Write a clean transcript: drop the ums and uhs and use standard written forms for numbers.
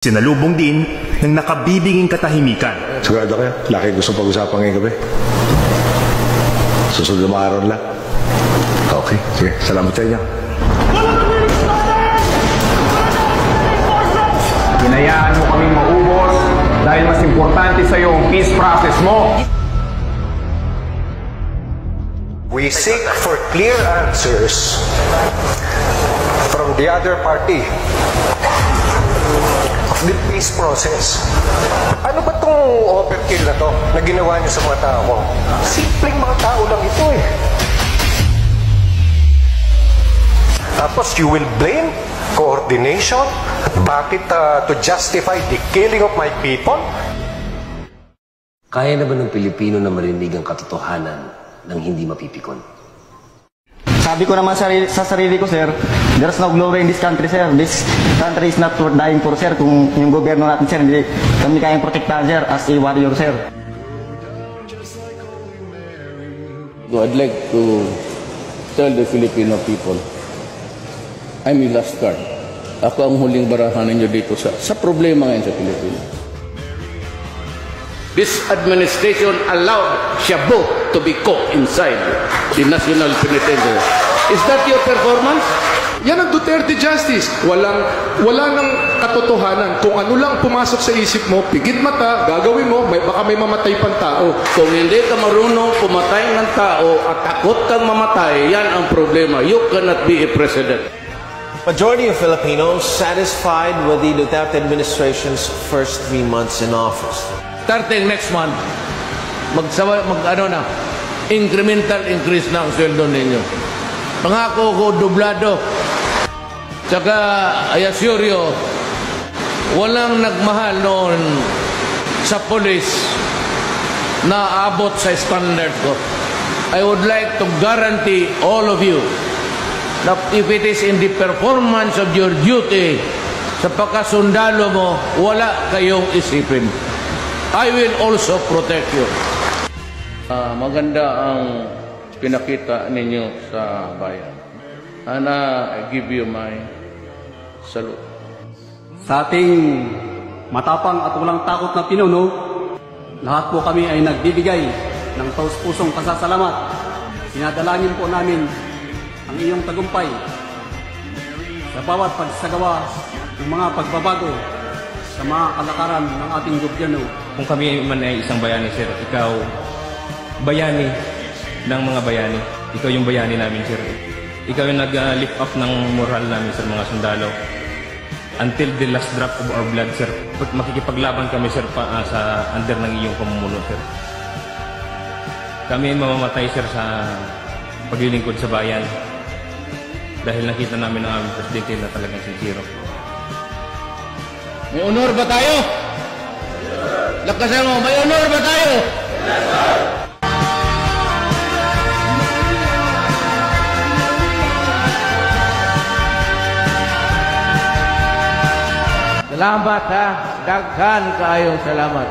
Sinalubong din ng nakabibinging katahimikan. Sigurado kayo, laki gusto pag-usapan ngayong gabi. Susunod na araw lang. Okay, sige. Salamat sa inyo. Hinayaan mo kaming maubos dahil mas importante sa iyo ang peace process mo. We seek for clear answers from the other party of the peace process. Ano ba itong overkill na to na ginawa niyo sa mga tao ko? Simpleng mga tao lang ito eh. Tapos you will blame coordination? Bakit to justify the killing of my people? Kaya na ba ng Pilipino na marinig ang katotohanan ng hindi mapipikon? Sabi ko naman sa sarili ko, sir, there's no glory in this country, sir. This country is not worth dying for, sir. Kung yung gobyerno natin, sir, hindi kami kayang protektahan, sir, as a warrior, sir. So I'd like to tell the Filipino people, I'm your last card. Ako ang huling barahan ninyo dito sa problema ngayon sa Pilipinas. This administration allowed Shabu to be caught inside the National Penitentiary. Is that your performance? Yan ang Duterte Justice. Wala nang katotohanan. Kung ano lang pumasok sa isip mo, pigit mata, gagawin mo, baka may mamatay pang tao. Kung hindi ka marunong pumatay ng tao at takot kang mamatay, yan ang problema. You cannot be a president. Majority of Filipinos satisfied with the Duterte administration's first 3 months in office. Starting next month, incremental increase na ang sweldo ninyo. Pangako ko, dublado. Tsaka, I assure you, walang nagmahal noon sa police na abot sa standard ko. I would like to guarantee all of you that if it is in the performance of your duty sa pagkasundalo mo, wala kayong isipin. I will also protect you. Maganda ang pinakita ninyo sa bayan. And I give you my salute. Sa ating matapang at walang takot na pinuno, lahat po kami ay nagbibigay ng taus-pusong pasasalamat. Sinadalangin po namin ang iyong tagumpay sa bawat pagsagawa ng mga pagbabago sa mga kalakaran ng ating gobyerno. Kung kami man ay isang bayani, sir, ikaw bayani ng mga bayani. Ikaw yung bayani namin, sir. Ikaw yung nag-lift up ng moral namin sa mga sundalo. Until the last drop of our blood, sir. Makikipaglaban kami, sir, sa under ng iyong pamumuno, sir. Kami mamamatay, sir, sa paglilingkod sa bayan. Dahil nakita namin ang aming presidente na talagang sincero. May honor ba tayo? Lakasan mo, may honor ba tayo? Salamat ha. Daghan kaayong salamat.